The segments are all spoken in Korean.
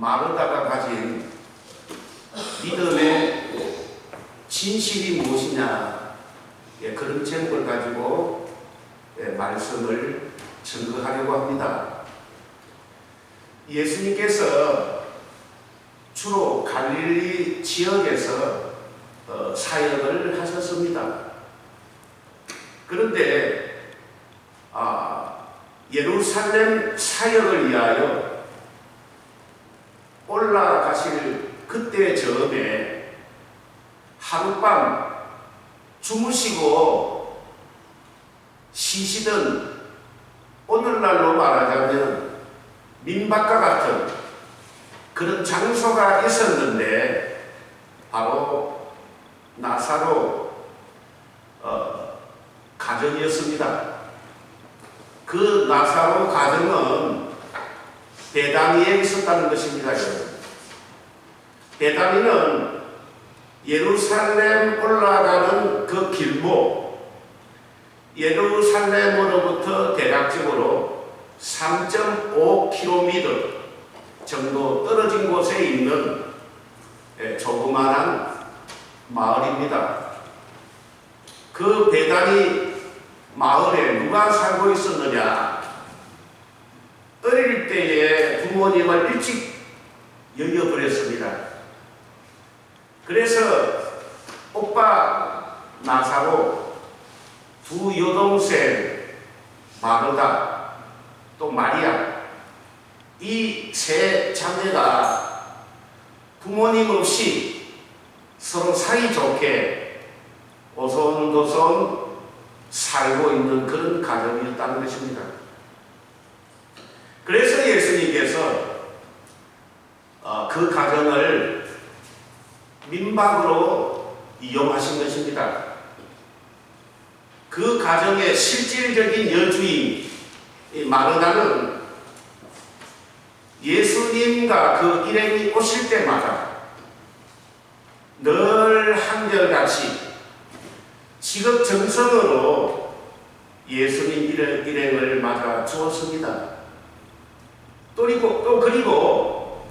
마르다가 가진 믿음의 진실이 무엇이냐, 그런 제목을 가지고 말씀을 증거하려고 합니다. 예수님께서 주로 갈릴리 지역에서 사역을 하셨습니다. 그런데 예루살렘 사역을 위하여 올라가실 그때 즈음에 하룻밤 주무시고 쉬시던, 오늘날로 말하자면 민박과 같은 그런 장소가 있었는데 바로 나사로 가정이었습니다. 그 나사로 가정은 베다니에 있었다는 것입니다. 베다니는 예루살렘 올라가는 그 길목, 예루살렘으로부터 대략적으로 3.5km 정도 떨어진 곳에 있는 조그마한 마을입니다. 그 베다니 마을에 누가 살고 있었느냐? 어릴 때에 부모님을 일찍 여겨버렸습니다. 그래서 오빠 나사로, 두 여동생 마르다 또 마리아, 이 세 자매가 부모님 없이 서로 사이좋게 오손도손 살고 있는 그런 가정이었다는 것입니다. 그래서 예수님께서 그 가정을 민박으로 이용하신 것입니다. 그 가정의 실질적인 여주인 마르다는 예수님과 그 일행이 오실 때마다 늘 한결같이 지극정성으로 예수님 일행을 맞아 주었습니다. 그리고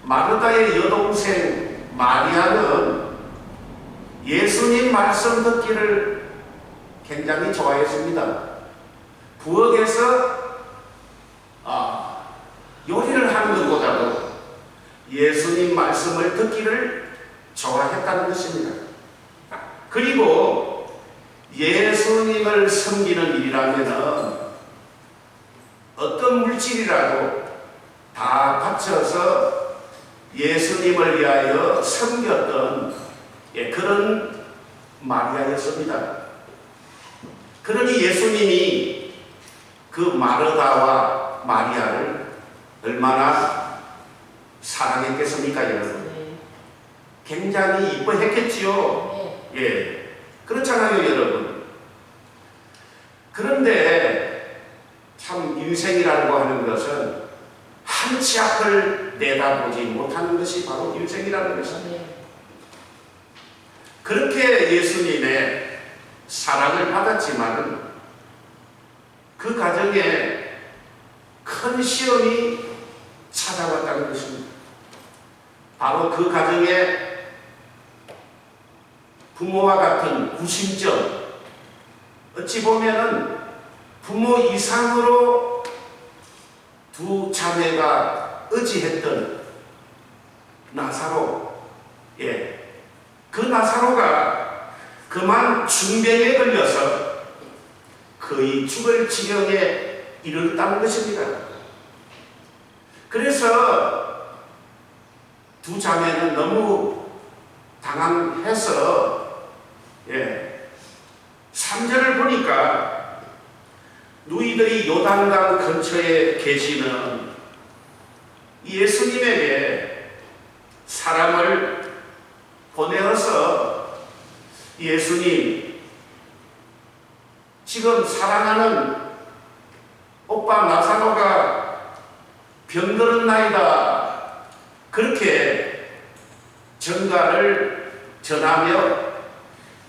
마르다의 여동생 마리아는 예수님 말씀 듣기를 굉장히 좋아했습니다. 부엌에서 요리를 하는 것보다도 예수님 말씀을 듣기를 좋아했다는 것입니다. 그리고 예수님을 섬기는 일이라면 어떤 물질이라도 다 바쳐서 예수님을 위하여 섬겼던 그런 마리아였습니다. 그러니 예수님이 그 마르다와 마리아를 얼마나 사랑했겠습니까, 여러분? 굉장히 이뻐했겠지요. 그렇잖아요, 여러분. 그런데 참 인생이라고 하는 것은 한치 앞을 내다보지 못하는 것이 바로 인생이라는 것입니다. 그렇게 예수님의 사랑을 받았지만 그 가정에 큰 시험이 찾아왔다는 것입니다. 바로 그 가정에 부모와 같은 구심점, 어찌 보면은 부모 이상으로 두 자매가 의지했던 나사로, 그 나사로가 그만 중병에 걸려서 거의 죽을 지경에 이르렀다는 것입니다. 그래서 두 자매는 너무 당황해서 3절을 보니까 누이들이 요단강 근처에 계시는 예수님에게 사람을 보내어서 예수님, 지금 사랑하는 오빠 나사로가 병들었나이다, 그렇게 전가를 전하며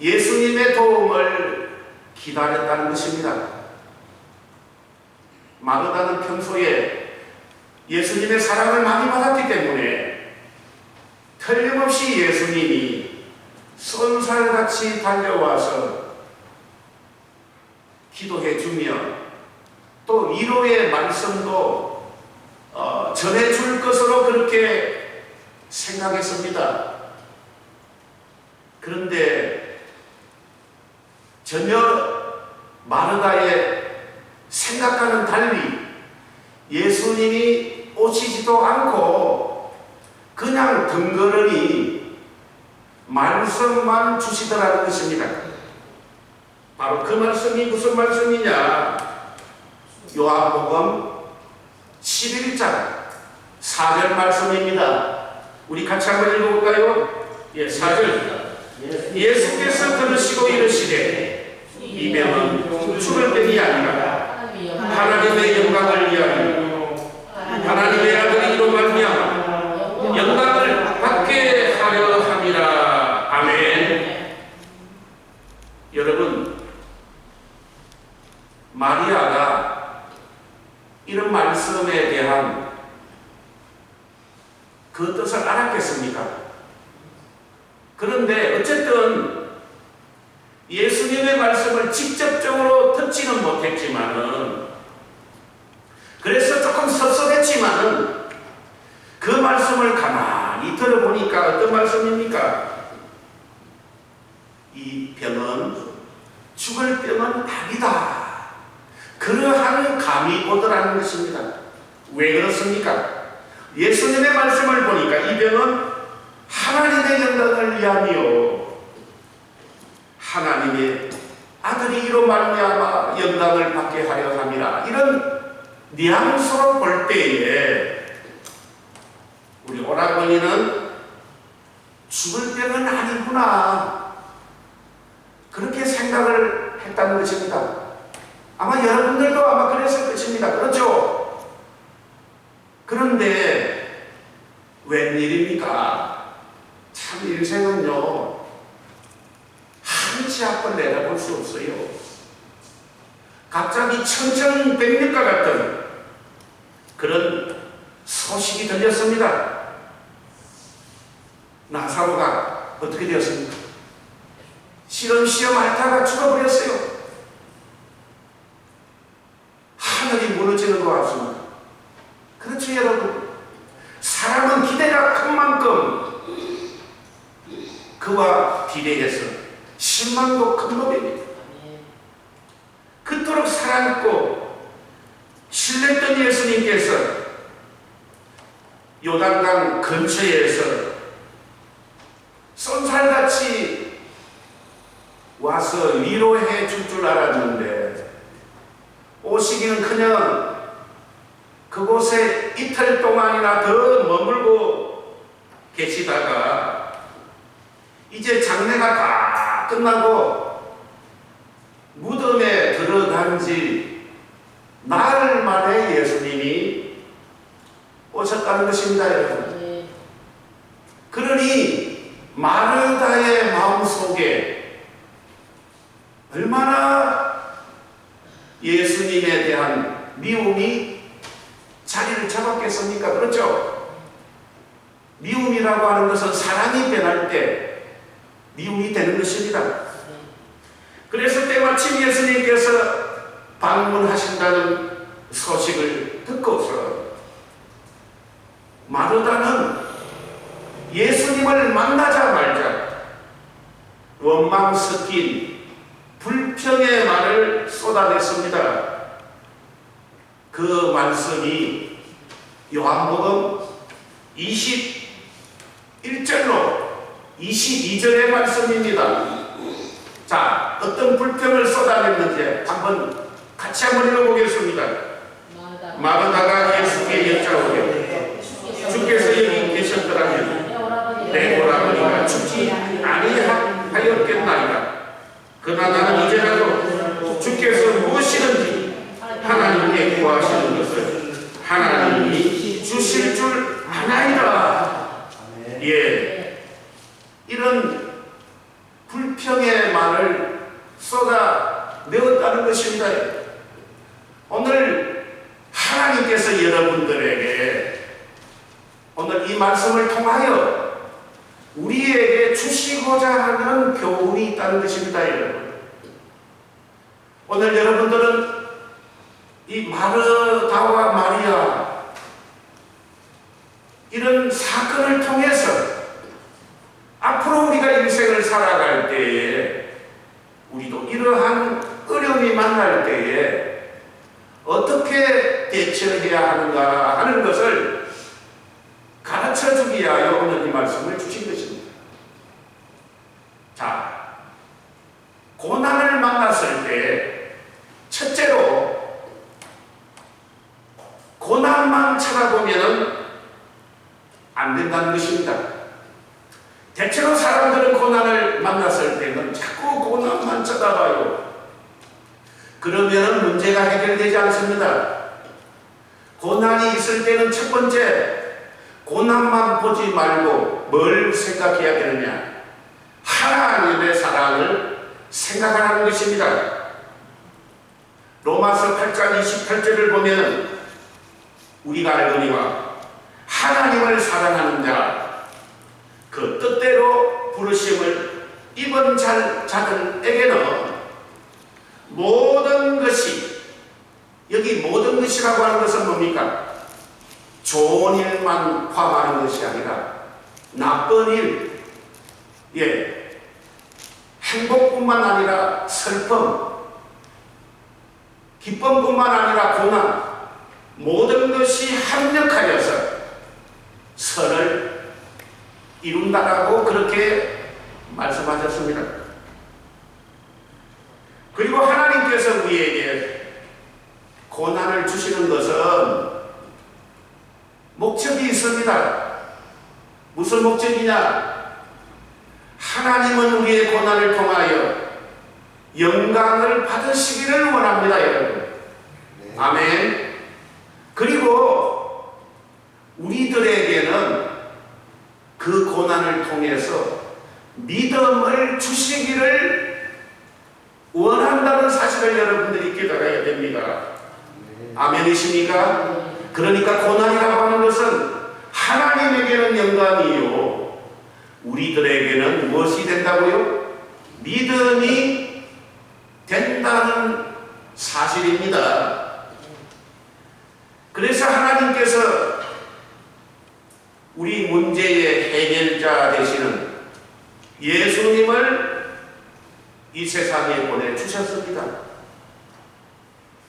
예수님의 도움을 기다렸다는 것입니다. 마르다는 평소에 예수님의 사랑을 많이 받았기 때문에 틀림없이 예수님이 쏜살같이 달려와서 기도해 주며 또 위로의 말씀도 전해줄 것으로 그렇게 생각했습니다. 그런데 전혀 마르다의 생각과는 달리 예수님이 오시지도 않고 그냥 덩그러니 말씀만 주시더라는 것입니다. 바로 그 말씀이 무슨 말씀이냐? 요한복음 11장 4절 말씀입니다. 우리 같이 한번 읽어볼까요? 4절. 예수께서 들으시고 이르시되 이 병은 죽을 병이 아니라 하나님의 영광을 위하여 하나님의 아들이 이로 말미암아 영광을 받게 하려 함이라. 아멘. 여러분, 마리아가 이런 말씀에 대한 그 뜻을 알았겠습니까? 그런데 어쨌든 예수님의 말씀을 직접적으로 듣지는 못했지만은, 그래서 조금 섭섭했지만은 그 말씀을 가만히 들어보니까 어떤 말씀입니까? 이 병은 죽을 병은 아니다. 그러한 감이 오더라는 것입니다. 왜 그렇습니까? 예수님의 말씀을 보니까 이 병은 하나님의 영광을 위하며 하나님의 아들이 이로 말미암아 영광을 받게 하려 함이라. 이런 뉘앙스로 볼 때에 우리 오라버니는 죽을 병은 아니구나, 그렇게 생각을 했다는 것입니다. 아마 여러분들도 아마 그랬을 것입니다. 그렇죠? 그런데 웬일입니까? 참 인생은요, 한치 앞을 내다볼 수 없어요. 갑자기 천천백력과 같은 그런 소식이 들렸습니다. 나사로가 어떻게 되었습니까? 시름시름 앓다가 죽어버렸어요. 하늘이 무너지는 것 같습니다. 그렇죠, 여러분? 사람은 기대가 큰 만큼 그와 비례해서 실망도 큰 법입니다. 그토록 사랑했고 신뢰했던 예수님께서 요단강 근처에서 쏜살같이 와서 위로해 줄 줄 알았는데 오시기는커녕 그곳에 이틀 동안이나 더 머물고 계시다가 이제 장례가 다 끝나고 무덤에 들어간 지 나흘 만에 예수님이 오셨다는 것입니다, 여러분. 그러니 마르다의 마음속에 얼마나 예수님에 대한 미움이 자리를 잡았겠습니까? 그렇죠? 미움이라고 하는 것은 사랑이 변할 때 미움이 되는 것입니다. 그래서 때마침 예수님께서 방문하신다는 소식을 듣고서 마르다는 예수님을 만나자마자 원망 섞인 불평의 말을 쏟아냈습니다. 그 말씀이 요한복음 21절로 22절의 말씀입니다. 자, 어떤 불평을 쏟아냈는지 같이 한번 읽어보겠습니다. 마르다가 예수께 여짜오되 주께서 여기 계셨더라면 내 오라버니가 죽지 아니하였겠나이다. 그러나 나는 이제라도 주께서 무엇이든지 하나님께 구하시는 것을 하나님이 주실 줄 아나이다. 예, 이런 불평의 말을 쏟아내었다는 것입니다. 오늘 하나님께서 여러분들에게 오늘 이 말씀을 통하여 우리에게 주시고자 하는 교훈이 있다는 것입니다, 여러분. 오늘 여러분들은 이 마르다와 마리아 이런 사건을 통해서 앞으로 우리가 인생을 살아갈 때에 우리도 이러한 어려움이 만날 때에 어떻게 대처해야 하는가 하는 것을 가르쳐주기 위하여 오늘 이 말씀을 주신 것입니다. 자, 고난을 만났을 때 첫째로 고난만 쳐다보면 안 된다는 것입니다. 대체로 사람들은 고난을 만났을 때는 자꾸 고난만 쳐다봐요. 그러면 문제가 해결되지 않습니다. 고난이 있을 때는 첫 번째, 고난만 보지 말고 뭘 생각해야 되느냐? 하나님의 사랑을 생각하는 것입니다. 로마서 8장 28절을 보면 우리가 알거니와 하나님을 사랑하는 자, 그 뜻대로 부르심을 입은 자들에게는 모든 것이, 여기 모든 것이라고 하는 것은 뭡니까? 좋은 일만 포함하는 것이 아니라 나쁜 일, 행복뿐만 아니라 슬픔, 기쁨뿐만 아니라 고난, 모든 것이 합력하여서 선을 이룬다라고 그렇게 말씀하셨습니다. 그리고 하나님께서 우리에게 고난을 주시는 것은 목적이 있습니다. 무슨 목적이냐? 하나님은 우리의 고난을 통하여 영광을 받으시기를 원합니다, 여러분. 아멘. 그리고 우리들에게는 그 고난을 통해서 믿음을 주시기를 원한다는 사실을 여러분들이 깨달아야 됩니다. 아멘이십니까? 그러니까 고난이라고 하는 것은 하나님에게는 영광이요, 우리들에게는 무엇이 된다고요? 믿음이 된다는 사실입니다. 그래서 하나님께서 우리 문제의 해결자 되시는 예수님을 이 세상에 보내주셨습니다.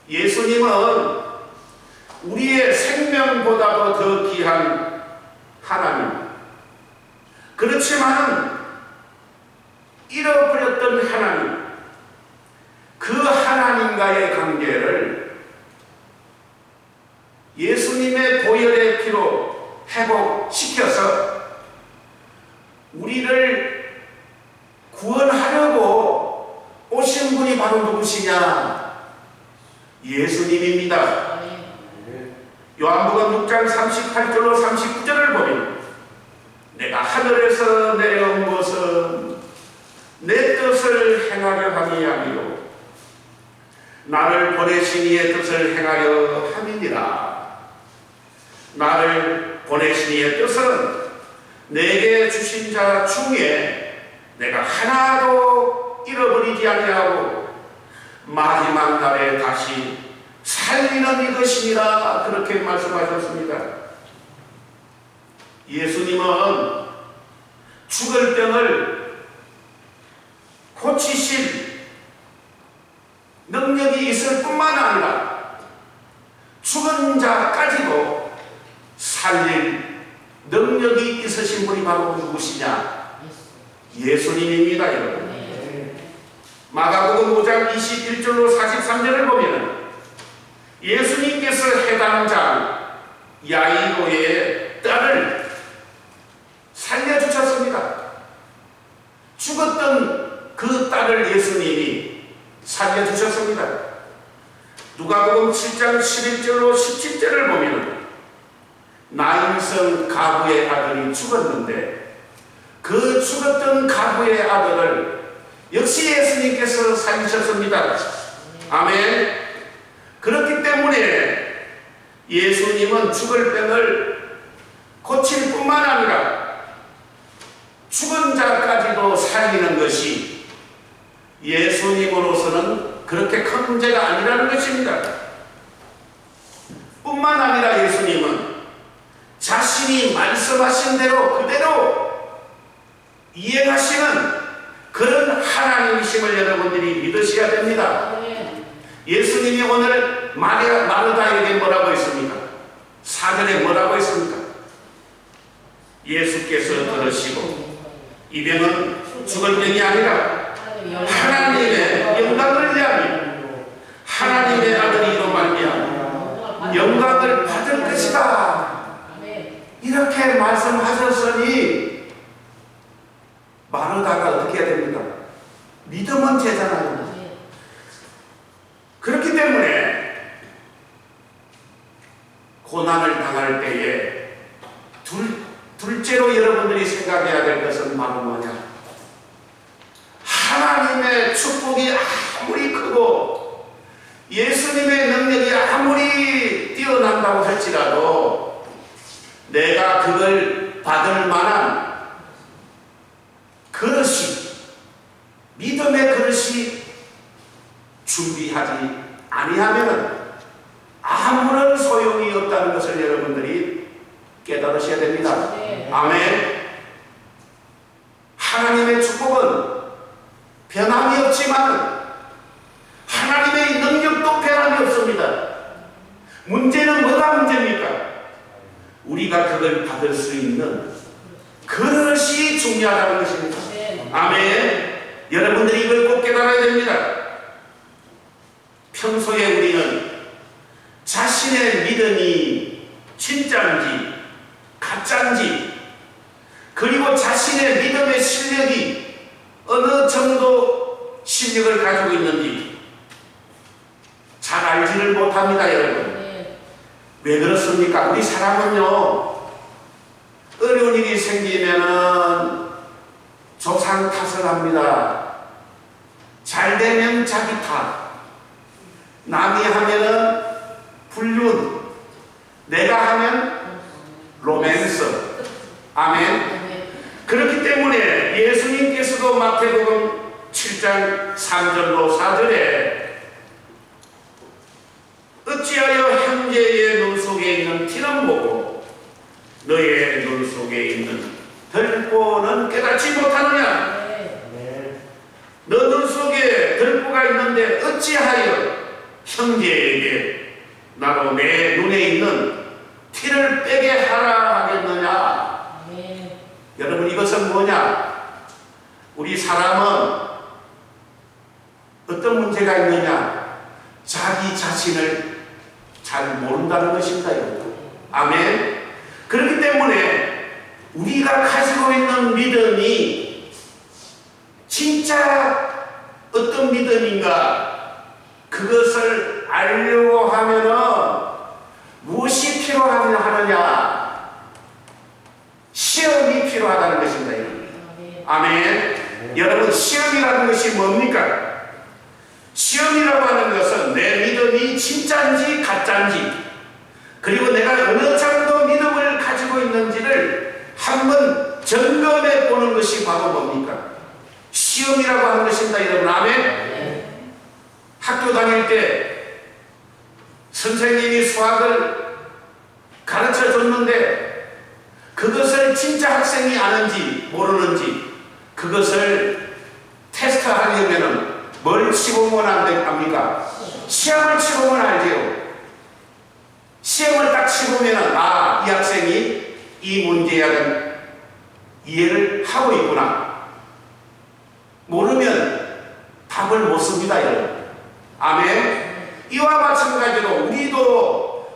예수님은 우리의 생명보다도 더 귀한 하나님, 그렇지만 잃어버렸던 하나님, 그 하나님과의 관계를 예수님의 보혈의 피로 회복시켜서 우리를 구원하려고 오신 분이 바로 누구시냐? 예수님입니다. 요한복음 6장 38절로 39절을 보면 내가 하늘에서 내려온 것은 내 뜻을 행하려 함이 아니요 나를 보내신 이의 뜻을 행하려 함이니라. 나를 보내신 이의 뜻은 내게 주신 자 중에 내가 하나도 잃어버리지 아니하고 마지막 날에 다시 살리는 이것이니라, 그렇게 말씀하셨습니다. 예수님은 죽을 병을 고치실 능력이 있을 뿐만 아니라 죽은 자까지도 살릴 능력이 있으신 분이 바로 누구시냐? 예수님입니다, 여러분. 마가복음 5장 21절로 43절을 보면 예수님께서 해당장 야이로의 딸을 살려주셨습니다. 죽었던 그 딸을 예수님이 살려주셨습니다. 누가복음 7장 11절로 17절을 보면 나인성 가부의 아들이 죽었는데 그 죽었던 가부의 아들을 역시 예수님께서 살리셨습니다. 아멘. 그렇기 때문에 예수님은 죽을 병을 고칠 뿐만 아니라 믿음으로서는 그렇게 큰 문제가 아니라는 것입니다. 뿐만 아니라 예수님은 자신이 말씀하신 대로 그대로 이행하시는 그런 하나님이심을 여러분들이 믿으셔야 됩니다. 예수님이 오늘 마르다에게 뭐라고 했습니까? 4절에 뭐라고 했습니까? 예수께서 들으시고 이 병은 죽을 병이 아니라 하나님의 영광을 위하여 하나님의 아들이로 말미암아 영광을 받을 것이다. 이렇게 말씀하셨으니 마르다가 어떻게 해야 됩니까? 믿으면 되잖아요. 그렇기 때문에 고난을 당할 때에 둘째로 여러분들이 생각해야 될 것은 바로 뭐냐? 하나님의 축복이 아무리 크고 예수님의 능력이 아무리 뛰어난다고 할지라도 내가 그걸 받을 만한 그릇이, 믿음의 그릇이 준비하지 아니하면 아무런 소용이 없다는 것을 여러분들이 깨달으셔야 됩니다. 아멘. 하나님의 축복은 변함이 없지만 하나님의 능력도 변함이 없습니다. 문제는 뭐가 문제입니까? 우리가 그걸 받을 수 있는 그릇이 중요하다는 것입니다. 아멘. 여러분들이 이걸 꼭 깨달아야 됩니다. 평소에 우리는 자신의 믿음이 진짜인지 가짜인지, 그리고 자신의 믿음의 실력이 어느 정도 실력을 가지고 있는지 잘 알지를 못합니다, 여러분. 왜 그렇습니까? 우리 사람은요, 어려운 일이 생기면은 조상 탓을 합니다. 잘 되면 자기 탓, 남이 하면은 불륜, 내가 하면 로맨스. 아멘. 그렇기 때문에 예수님께서도 마태복음 7장 3절로 4절에 어찌하여 형제의 눈 속에 있는 티는 보고 너의 눈 속에 있는 들보는 깨닫지 못하느냐? 너 눈 속에 들보가 있는데 어찌하여 형제에게 나도 내 눈에 있는 티를 빼게 하라 하겠느냐? 여러분, 이것은 뭐냐? 우리 사람은 어떤 문제가 있느냐? 자기 자신을 잘 모른다는 것입니다, 여러분. 아멘. 그렇기 때문에 우리가 가지고 있는 믿음이 진짜 어떤 믿음인가, 그것을 알려고 하면은 무엇이 필요하느냐? 시험이 필요하다는 것입니다, 여러분. 아멘. 여러분, 시험이라는 것이 뭡니까? 시험이라고 하는 것은 내 믿음이 진짜인지 가짜인지, 그리고 내가 어느 정도 믿음을 가지고 있는지를 한번 점검해 보는 것이 바로 뭡니까? 시험이라고 하는 것입니다, 여러분. 아멘. 학교 다닐 때 선생님이 수학을 가르쳐 줬는데 그것을 진짜 학생이 아는지 모르는지 그것을 테스트하려면 뭘 치보면 안 됩니까? 시험을 치보면 알지요. 시험을 딱 치보면 이 학생이 이 문제야는 이해를 하고 있구나. 모르면 답을 못 씁니다, 여러분. 아멘. 이와 마찬가지로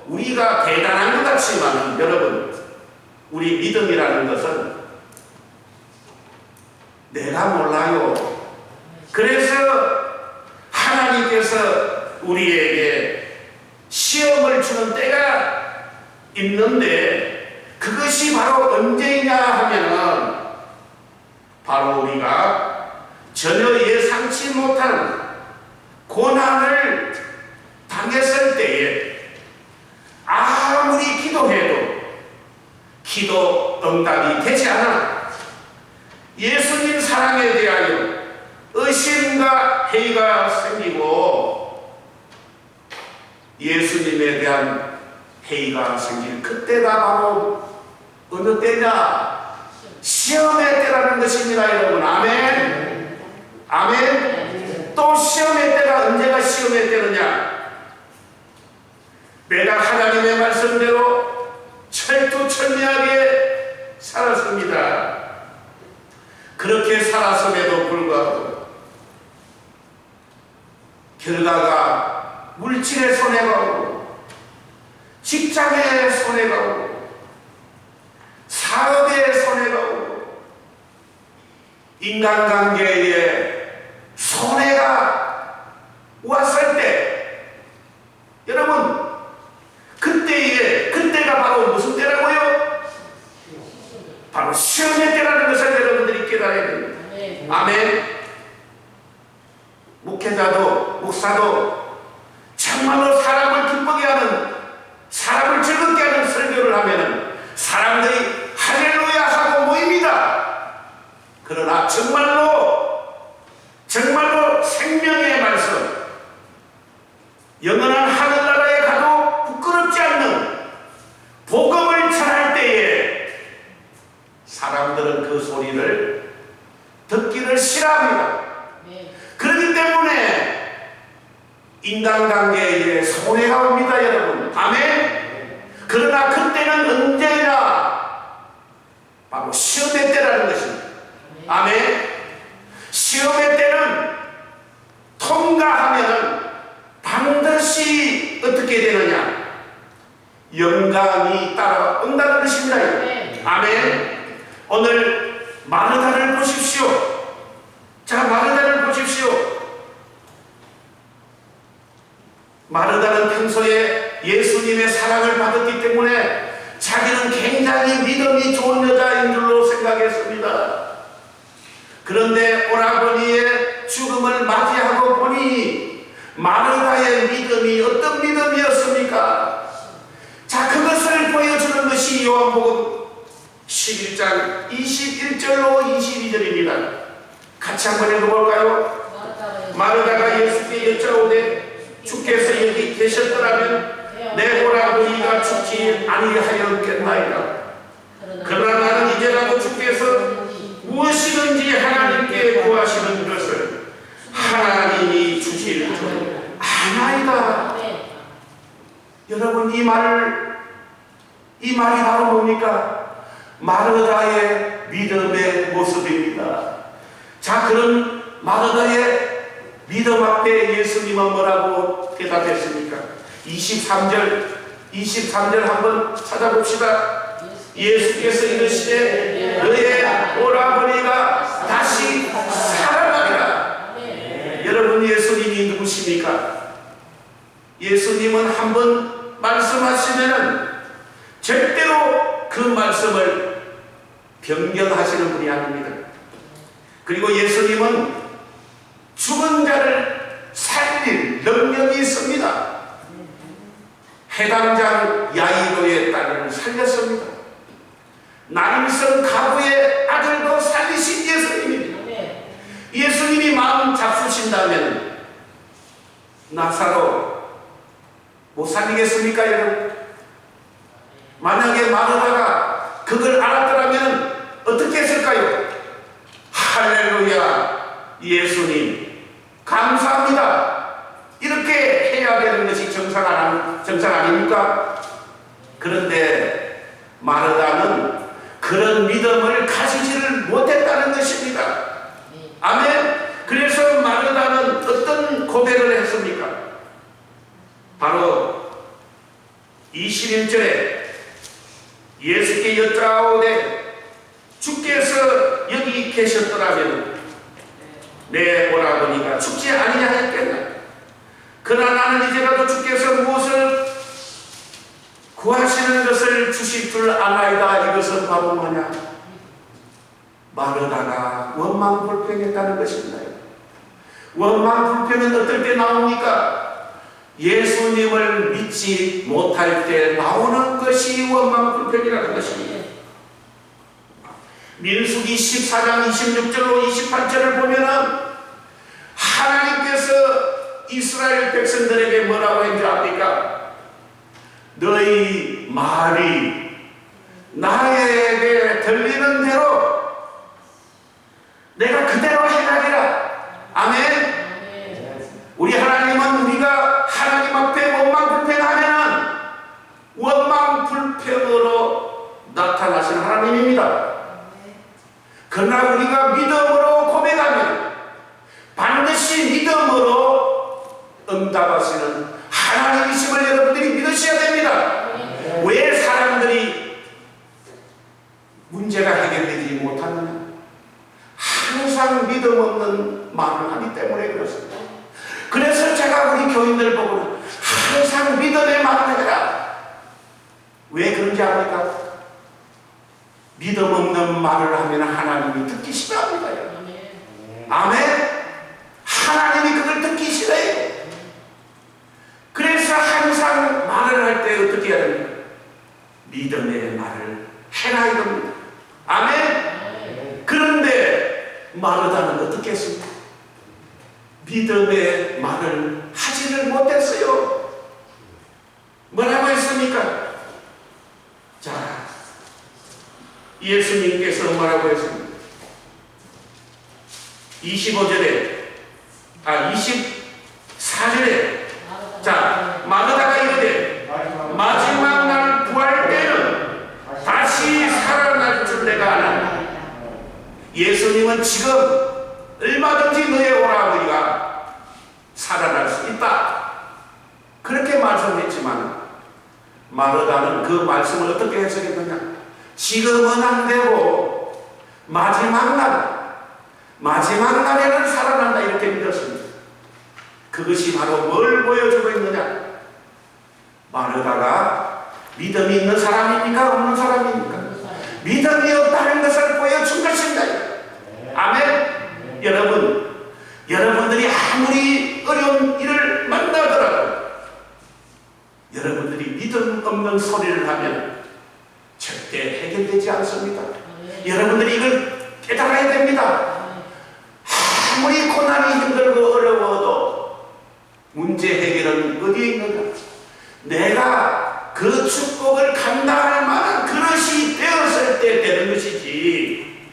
우리가 대단한 것 같지만 여러분, 우리 믿음이라는 것은 내가 몰라요. 그래서 하나님께서 우리에게 시험을 주는 때가 있는데 그것이 바로 언제냐 하면은 바로 우리가 전혀 예상치 못한 고난을 당했을 때에 아무리 기도해도 기도 응답이 되지 않아 예수님 사랑에 대하여 의심과 회의가 생기고 예수님에 대한 회의가 생길 그때가 바로 어느 때냐? 시험의 때라는 것입니다, 여러분. 아멘. 아멘. 또 시험의 때가 언제가 시험의 때느냐? 내가 하나님의 말씀대로 철두철미하게 살았습니다. 그렇게 살았음에도 불구하고 결과가 물질의 손해가 오고 직장의 손해가 오고 사업의 손해가 오고 인간관계에 손해가 왔을 때 여러분 그때가 바로 무슨 때라고요? 바로 시험의 때라는 것을 여러분들이 깨달아야 됩니다. 아멘. 목사도 정말로 사람을 기쁘게 하는, 사람을 즐겁게 하는 설교를 하면은 사람들이 할렐루야 하고 모입니다. 그러나 정말로 생명의 말씀, 영원한 하늘나라에 가도 부끄럽지 않는 복음을 전할 때에 사람들은 그 소리를 듣기를 싫어합니다. 그렇기 때문에 인간관계에 손해가 옵니다, 여러분. 아멘. 그러나 그때는 언제나 바로 시험의 때라는 것입니다. 아멘. 시험의 때는 통과하면은 반드시 어떻게 되느냐? 영광이 따라온다는 것입니다. 아멘. 오늘 마르다를 보십시오. 자, 마르다를 보십시오. 마르다는 평소에 예수님의 사랑을 받았기 때문에 자기는 굉장히 믿음이 좋은 여자인 줄로 생각했습니다. 그런데 오라버니의 죽음을 맞이하고 보니 마르다의 믿음이 어떤 믿음이었습니까? 자, 그것을 보여주는 것이 요한복음 11장 21절로 22절입니다. 같이 한번 읽어볼까요? 마르다가 예수께 여짜오되 주께서 여기 계셨더라면 내 오라버니가 죽지 아니하였겠나이다. 그러나 나는 이제라도 주께서 무엇이든지 하나님께 구하시는 것을 하나님이 주실 줄 아나이다. 여러분, 이 말이 바로 뭡니까? 마르다의 믿음의 모습입니다. 자, 그런 마르다의 믿음 앞에 예수님은 뭐라고 대답했습니까? 23절 한번 찾아봅시다. 예수께서 이르시되 너의 오라버니가 다시 살아나리라. 여러분, 예수님이 누구십니까? 예수님은 한번 말씀하시면은 절대로 그 말씀을 변경하시는 분이 아닙니다. 그리고 예수님은 죽은 자를 살릴 능력이 있습니다. 해당장 야이로의 딸을 살렸습니다. 나인성 가부의 아들도 살리신 예수님입니다. 예수님이 마음 잡수신다면 나사로 못 살리겠습니까, 여러분? 만약에 마르다가 그걸 알았더라면 어떻게 했을까요? 할렐루야, 예수님 감사합니다, 이렇게 해야 되는 것이 정상 아닙니까? 그런데 마르다는 그런 믿음을 가지지를 못했다는 것입니다. 아멘. 그래서 마르다는 어떤 고백을 했습니까? 바로 21절에 예수께 여짜오되 주께서 여기 계셨더라면 내 오라버니가 죽지 아니하였겠나. 그러나 나는 이제라도 주께서 무엇을 구하시는 것을 주실 줄 아나이다. 이것은 바로 뭐냐? 마르다가 원망불평했다는 것입니다. 원망불평은 어떨 때 나옵니까? 예수님을 믿지 못할 때 나오는 것이 원망불평이라는 것입니다. 민수기 14장 26절로 28절을 보면은 하나님께서 이스라엘 백성들에게 뭐라고 했는지 압니까? 너희 말이 나에게 들리는 대로 내가 그대로 행하리라. 아멘. 우리 하나님은 우리가 하나님 앞에 원망불평하면은 원망불평으로 나타나신 하나님입니다. 그러나 우리가 믿음으로 고백하면 반드시 믿음으로 응답하시는 하나님이심을 여러분들이 믿으셔야 됩니다. 왜 사람들이 문제가 해결되지 못하느냐? 항상 믿음 없는 말을 하기 때문에 그렇습니다. 그래서 제가 우리 교인들 보고 항상 믿음의 말을 해라. 왜 그런지 압니까? 믿음 없는 말을 하면 하나님이 듣기 싫어합니다. 아멘. 하나님이 그걸 듣기 싫어해요. 그래서 항상 말을 할 때 어떻게 해야 됩니까? 믿음의 말을 해라 이겁니다. 아멘. 그런데 마르다는 어떻게 했습니까? 믿음의 말을 하지를 못했어요. 뭐라고 했습니까? 자, 예수님께서 뭐라고 했습니까? 24절에 자, 마르다가 이르되 마지막 날 구할 때는 다시 살아날 줄 내가 아나니. 예수님은 지금 얼마든지 너의 오라버니가 살아날 수 있다. 그렇게 말씀했지만 마르다는 그 말씀을 어떻게 해석했느냐? 지금은 안 되고 마지막 날에는 살아난다 이렇게 믿었습니다. 그것이 바로 뭘 보여주고 있느냐? 마르다가 믿음이 있는 사람입니까? 없는 사람입니까? 믿음이 없다는 것을 보여준 것입니다. 아멘. 여러분들이 아무리 어려운 일을 만나더라도 여러분들이 믿음 없는 소리를 하면 절대 해결되지 않습니다. 여러분들이 이걸 깨달아야 됩니다. 아무리 고난이 힘들고 어려워도 문제 해결은 어디에 있느냐? 내가 그 축복을 감당할 만한 그릇이 되었을 때 되는 것이지,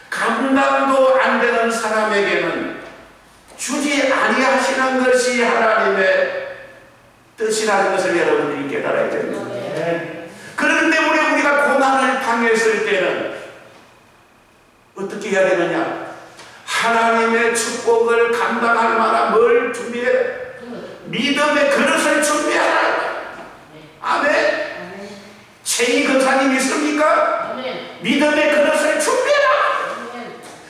감당도 안 되는 사람에게는 주지 아니하시는 것이 하나님의 뜻이라는 것을 여러분들이 깨달아야 됩니다. 그렇기 때문에 우리가 고난을 당했을 때는 어떻게 해야 되느냐? 하나님의 축복을 감당할 만한 뭘 준비해? 믿음의 그릇을 준비하라. 아멘. 최희 근사님 있습니까? 믿음의 그릇을 준비해라.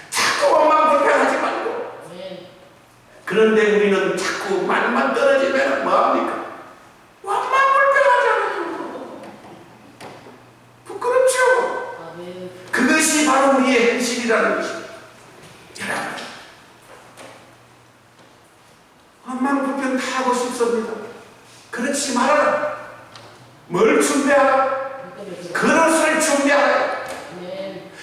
자꾸 원망불평하지 말고. 그런데 우리는 자꾸 말만 떨어지면 뭐합니까? 원망불평하잖아요. 부끄럽죠? 그것이 바로 우리의 현실이라는 것입니다. 여러분, 원망불평 다 하고 싶습니다. 그렇지 말아라. 뭘 준비하라? 그릇을 준비하라.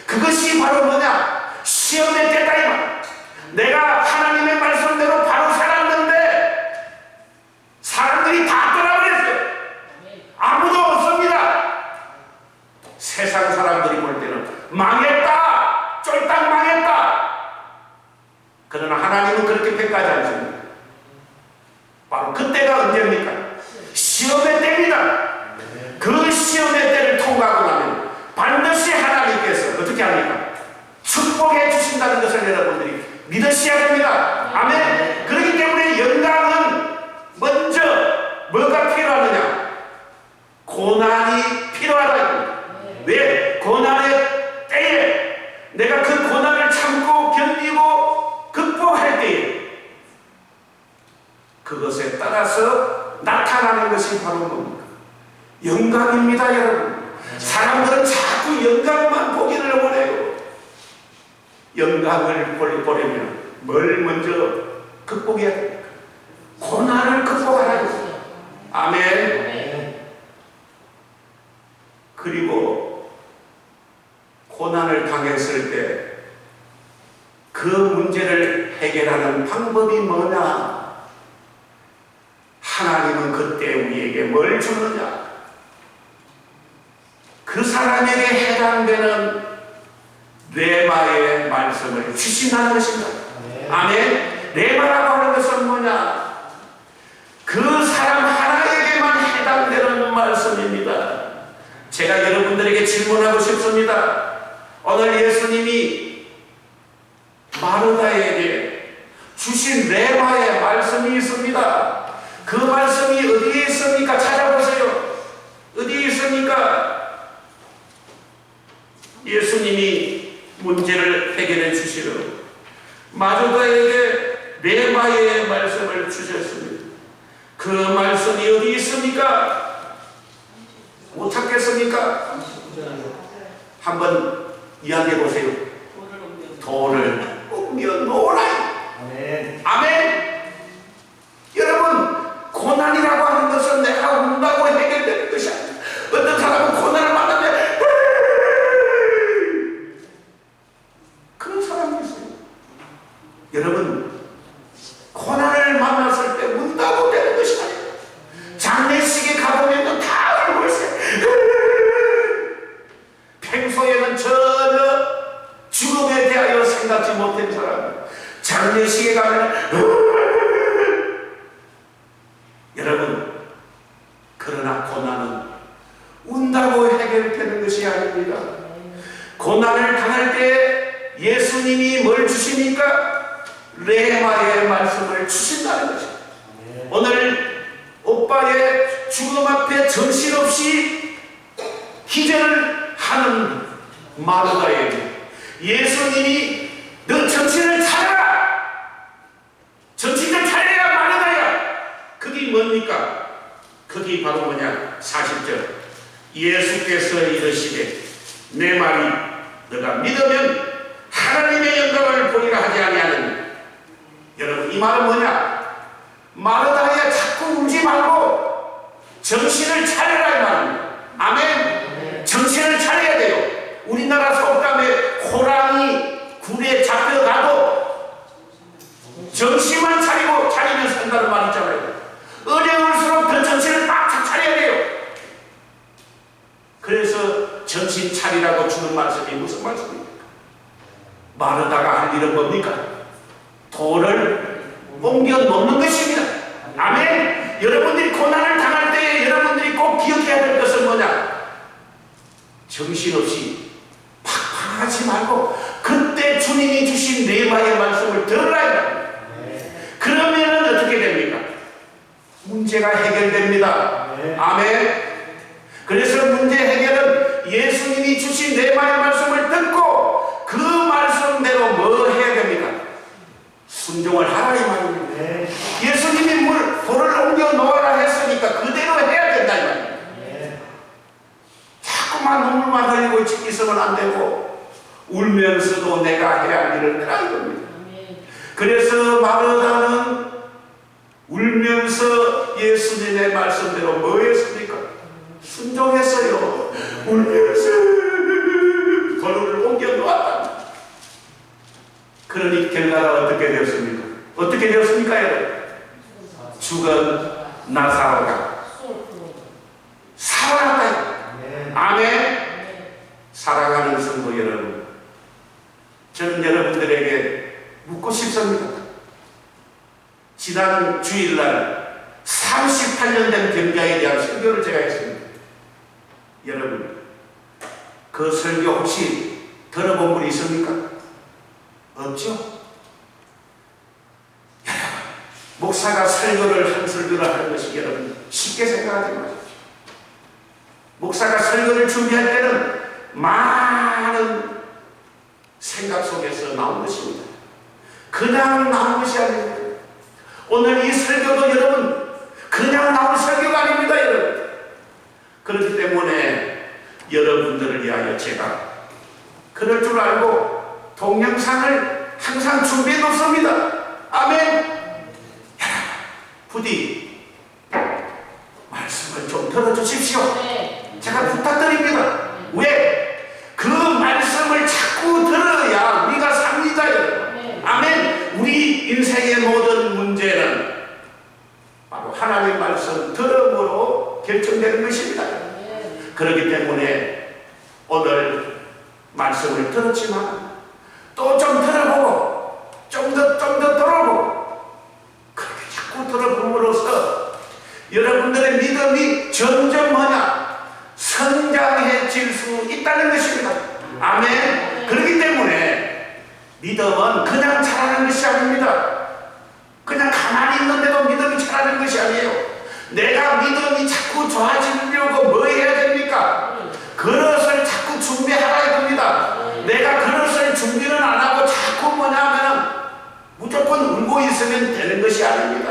그것이 바로 뭐냐? 시험의 때다 이 말. 내가 하나님의 말씀대로 바로 살았는데 사람들이 다 떠나버렸어요. 아무도 없습니다. 세상 사람들이 볼 때는 망했다, 쫄딱 망했다. 그러나 하나님은 그렇게 평가하지 않습니다. 바로 그때가 언제입니까? 시험의 때입니다. 그 시험의 때를 통과하고 나면 반드시 하나님께서 어떻게 합니까? 축복해 주신다는 것을 여러분들이 믿으셔야 됩니다. 아멘. 그렇기 때문에 영광은 먼저 뭐가 필요하느냐? 고난이 필요하다. 왜? 고난의 때에 내가 그 고난을 참고 견디고 극복할 때에 그것에 따라서 나타나는 것이 바로 뭡니까? 영광입니다, 여러분. 사람들은 자꾸 영광만 보기를 원해요. 영광을 보려면 뭘 먼저 극복해야 됩니까? 고난을 극복하라고. 아멘. 그리고 고난을 당했을 때 그 문제를 해결하는 방법이 뭐냐? 하나님은 그때 우리에게 뭘 주느냐? 그 사람에게 해당되는 뇌마의 말씀을 주신다는 것입니다. 아멘. 뇌마라고 하는 것은 뭐냐? 그 사람 하나에게만 해당되는 말씀입니다. 제가 여러분들에게 질문하고 싶습니다. 오늘 예수님이 마르다에게 주신 뇌마의 말씀이 있습니다. 그 말씀이 어디에 있습니까? 찾아보세요. 어디에 있습니까? 예수님이 문제를 해결해 주시려 마르다에게 뇌마의 말씀을 주셨습니다. 그 말씀이 어디 있습니까? 못 찾겠습니까? 한번 이야기해 보세요. 돌을 옮겨 놓으라. 아멘. 아멘. 여러분, 고난이라고 하는 것은 내가 운다고 해결되는 것이 아니야. 어떤 사람은 고난을 만나면 그런 사람이 있어요. 여러분, 고난을 만났을 때 운다고 되는 것이 아니에요. 장례식에 가보면 다 알고 있어요. 평소에는 전혀 죽음에 대하여 생각지 못한 사람, 장례식에 가면 여러분, 그러나 고난은 운다고 해결되는 것이 아닙니다. 고난을 당할 때 예수님이 뭘 주십니까? 레마의 말씀을 주신다는 것입니다. 오늘 오빠의 죽음 앞에 정신없이 기절을 하는 마르다에게 예수님이 너 정신을 차려라! 정신을 차려야 마르다야! 그게 뭡니까? 그게 바로 뭐냐? 40절 예수께서 이르시되 내 말이 너가 믿으면 하나님의 영광을 보리라 하지 아니하느냐. 여러분, 이 말은 뭐냐? 마르다야, 자꾸 울지 말고 정신을 차려라 이 말입니다. 아멘. 정신을 차려야 돼요. 우리나라 속담에 호랑이 굴에 잡혀가도 정신만 차리면 산다는 말 있잖아요. 어려울수록 더 정신을 빡 차려야 돼요. 그래서 정신 차리라고 주는 말씀이 무슨 말씀입니까? 마르다가 할 일은 뭡니까? 돌을 옮겨 놓는 것입니다. 아멘. 여러분들이 고난을 당할 때 여러분들이 꼭 기억해야 될 것은 뭐냐? 정신없이 팍팍하지 말고 그때 주님이 주신 뇌마의 말씀을 들으라. 그러면 어떻게 됩니까? 문제가 해결됩니다. 아멘. 그래서 문제 해결은 예수님이 주신 뇌마의 말씀을 듣고 그 말씀대로 뭐 해야 됩니까? 순종을 하라 이 말입니다. 예수님이 돌을 옮겨 놓아라 했으니까 그대로 해야 된다 이 말입니다. 자꾸만 눈물만 흘리고 있으면 안 되고 울면서도 내가 해야 할 일을 해라 이겁니다. 그래서 마르다는 울면서 예수님의 말씀대로 뭐 했습니까? 순종했어요. 울면서 돌을 옮겨 놓았다. 그러니 결과가 어떻게 되었습니까? 어떻게 되었습니까 여러분? 죽은 나사로가 살아났다. 아멘. 사랑하는 성도 여러분, 저는 여러분들에게 묻고 싶습니다. 지난 주일날 38년 된 병자에 대한 설교를 제가 했습니다. 여러분, 그 설교 혹시 들어본 분이 있습니까? 없죠? 여러분, 목사가 설교를 하는 것이 여러분 쉽게 생각하지 마십시오. 목사가 설교를 준비할 때는 많은 생각 속에서 나온 것입니다. 그냥 나온 것이 아닙니다. 오늘 이 설교도 여러분 그냥 나온 설교가 아닙니다. 여러분, 그렇기 때문에 여러분들을 위하여 제가 그럴 줄 알고 동영상을 항상 준비해 놓습니다. 아멘. 부디 말씀을 좀 들어주십시오. 제가 부탁드립니다. 왜? 그 말씀을 자꾸 들어야 우리가 삽니다. 그렇기 때문에 오늘 말씀을 들었지만 또 좀 들어보고 좀 더 들어보고 그렇게 자꾸 들어봄으로써 여러분들의 믿음이 점점 성장해질 수 있다는 것입니다. 아멘. 그렇기 때문에 믿음은 그냥 자라는 것이 아닙니다. 그냥 가만히 있는데도 믿음이 자라는 것이 아니에요. 내가 믿음이 자꾸 좋아지려고 뭐 해야 됩니까? 그릇을 자꾸 준비하라야 됩니다. 내가 그릇을 준비는 안 하고 자꾸 하면은 무조건 울고 있으면 되는 것이 아닙니다.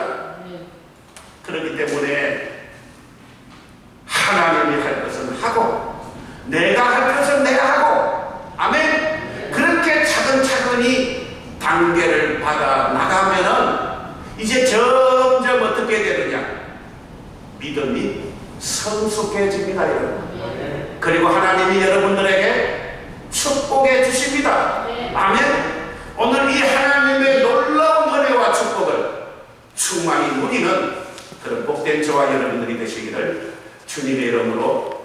그렇기 때문에 하나님이 할 것은 하고 내가 할 것은 내가 하고, 아멘. 그렇게 차근차근히 단계를 받아 나가면은 이제 점점 어떻게 되느냐, 믿음이 성숙해집니다, 여러분. 그리고 하나님이 여러분들에게 축복해 주십니다. 아멘. 오늘 이 하나님의 놀라운 은혜와 축복을 충만히 누리는 그런 복된 저와 여러분들이 되시기를 주님의 이름으로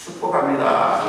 축복합니다.